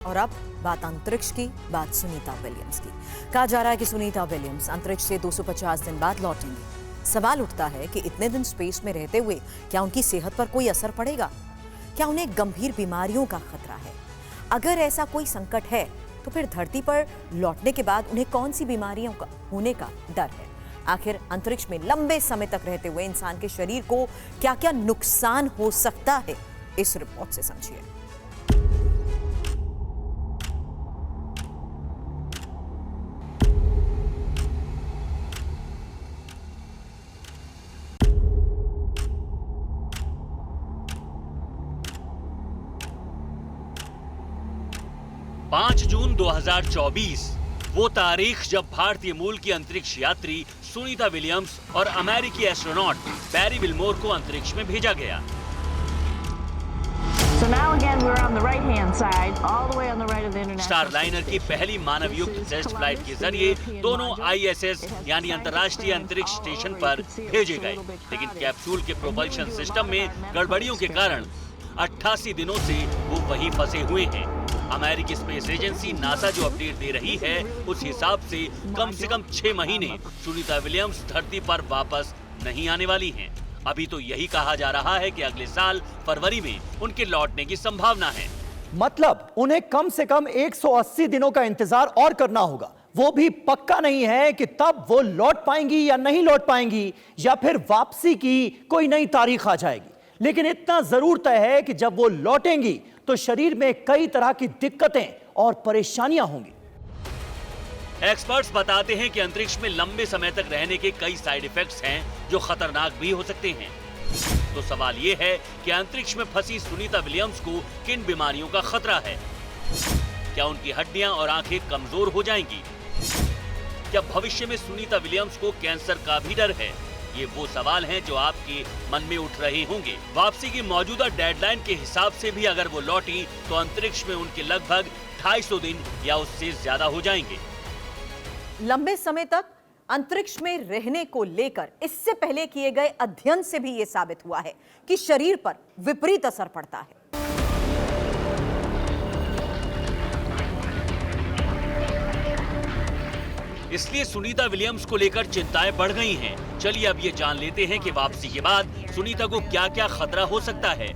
और अब बात अंतरिक्ष की, बात सुनीता विलियम्स की। कहा जा रहा है कि सुनीता विलियम्स अंतरिक्ष से 250 दिन बाद लौटेंगी। सवाल उठता है कि इतने दिन स्पेस में रहते हुए क्या उनकी सेहत पर कोई असर पड़ेगा? क्या उन्हें गंभीर बीमारियों का खतरा है? अगर ऐसा कोई संकट है तो फिर धरती पर लौटने के बाद उन्हें कौन सी बीमारियों का होने का डर है? आखिर अंतरिक्ष में लंबे समय तक रहते हुए इंसान के शरीर को क्या क्या नुकसान हो सकता है, इस रिपोर्ट से समझिए। 5 जून 2024 वो तारीख जब भारतीय मूल की अंतरिक्ष यात्री सुनीता विलियम्स और अमेरिकी एस्ट्रोनॉट बैरी विल्मोर को अंतरिक्ष में भेजा गया। स्टारलाइनर की पहली मानवयुक्त टेस्ट फ्लाइट के जरिए दोनों ISS यानी अंतर्राष्ट्रीय अंतरिक्ष स्टेशन पर भेजे गए, लेकिन कैप्सूल के प्रोपल्शन सिस्टम में गड़बड़ियों के कारण 88 दिनों से वो वहीं फंसे हुए हैं। अमेरिकी स्पेस एजेंसी नासा जो अपडेट दे रही है, उस हिसाब से कम 6 महीने सुनीता विलियम्स धरती पर वापस नहीं आने वाली हैं। अभी तो यही कहा जा रहा है कि अगले साल फरवरी में उनके लौटने की संभावना है। मतलब उन्हें कम से कम 180 दिनों का इंतजार और करना होगा। वो भी पक्का नहीं है कि तब वो लौट पाएंगी या नहीं लौट पाएंगी, या फिर वापसी की कोई नई तारीख आ जाएगी। लेकिन इतना जरूर तय है कि जब वो लौटेंगी तो शरीर में कई तरह की दिक्कतें और परेशानियां होंगी। एक्सपर्ट्स बताते हैं कि अंतरिक्ष में लंबे समय तक रहने के कई साइड इफेक्ट्स हैं जो खतरनाक भी हो सकते हैं। तो सवाल ये है कि अंतरिक्ष में फंसी सुनीता विलियम्स को किन बीमारियों का खतरा है? क्या उनकी हड्डियां और आंखें कमजोर हो जाएंगी? क्या भविष्य में सुनीता विलियम्स को कैंसर का भी डर है? ये वो सवाल हैं जो आपके मन में उठ रहे होंगे। वापसी की मौजूदा डेडलाइन के हिसाब से भी अगर वो लौटी तो अंतरिक्ष में उनके लगभग 250 दिन या उससे ज्यादा हो जाएंगे। लंबे समय तक अंतरिक्ष में रहने को लेकर इससे पहले किए गए अध्ययन से भी यह साबित हुआ है कि शरीर पर विपरीत असर पड़ता है। इसलिए सुनीता विलियम्स को लेकर चिंताएं बढ़ गई हैं। चलिए अब ये जान लेते हैं कि वापसी के बाद सुनीता को क्या-क्या खतरा हो सकता है।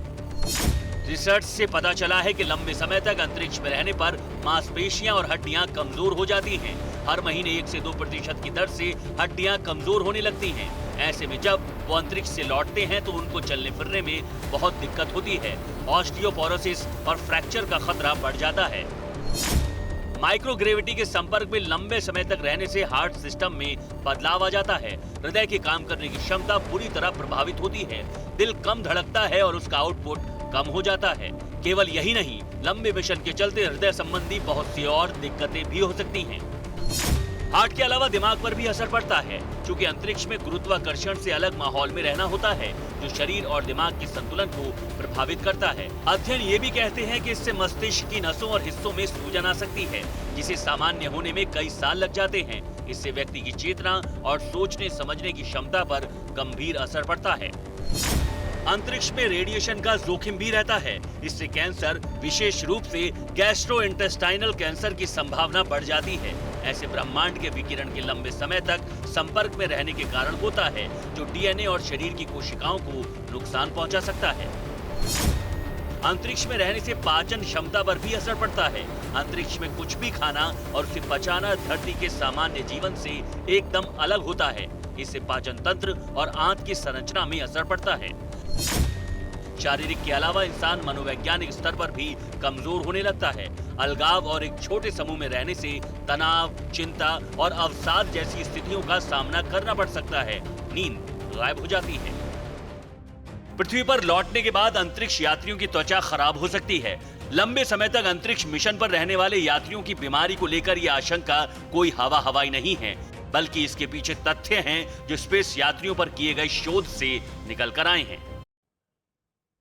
रिसर्च से पता चला है कि लंबे समय तक अंतरिक्ष में रहने पर मांसपेशियां और हड्डियां कमजोर हो जाती हैं। हर महीने 1 से 2% की दर से हड्डियां कमजोर होने लगती हैं। ऐसे में जब वो अंतरिक्ष से लौटते हैं तो उनको चलने फिरने में बहुत दिक्कत होती है। ऑस्टियोपोरोसिस और फ्रैक्चर का खतरा बढ़ जाता है। माइक्रोग्रेविटी के संपर्क में लंबे समय तक रहने से हार्ट सिस्टम में बदलाव आ जाता है। हृदय की काम करने की क्षमता पूरी तरह प्रभावित होती है। दिल कम धड़कता है और उसका आउटपुट कम हो जाता है। केवल यही नहीं, लंबे मिशन के चलते हृदय संबंधी बहुत सी और दिक्कतें भी हो सकती हैं। हार्ट के अलावा दिमाग पर भी असर पड़ता है, क्योंकि अंतरिक्ष में गुरुत्वाकर्षण से अलग माहौल में रहना होता है जो शरीर और दिमाग के संतुलन को प्रभावित करता है। अध्ययन ये भी कहते हैं कि इससे मस्तिष्क की नसों और हिस्सों में सूजन आ सकती है, जिसे सामान्य होने में कई साल लग जाते हैं। इससे व्यक्ति की चेतना और सोचने समझने की क्षमता पर गंभीर असर पड़ता है। अंतरिक्ष में रेडिएशन का जोखिम भी रहता है। इससे कैंसर, विशेष रूप से गैस्ट्रोइंटेस्टाइनल कैंसर की संभावना बढ़ जाती है। ऐसे ब्रह्मांड के विकिरण के लंबे समय तक संपर्क में रहने के कारण होता है, जो DNA और शरीर की कोशिकाओं को नुकसान पहुंचा सकता है। अंतरिक्ष में रहने से पाचन क्षमता पर भी असर पड़ता है। अंतरिक्ष में कुछ भी खाना और उसे पचाना धरती के सामान्य जीवन से एकदम अलग होता है। इससे पाचन तंत्र और आंत की संरचना में असर पड़ता है। शारीरिक के अलावा इंसान मनोवैज्ञानिक स्तर पर भी कमजोर होने लगता है। अलगाव और एक छोटे समूह में रहने से तनाव, चिंता और अवसाद जैसी स्थितियों का सामना करना पड़ सकता है। नींद गायब हो जाती है। पृथ्वी पर लौटने के बाद अंतरिक्ष यात्रियों की त्वचा खराब हो सकती है। लंबे समय तक अंतरिक्ष मिशन पर रहने वाले यात्रियों की बीमारी को लेकर यह आशंका कोई हवाई नहीं है, बल्कि इसके पीछे तथ्य हैं जो स्पेस यात्रियों पर किए गए शोध से निकल कर आए हैं।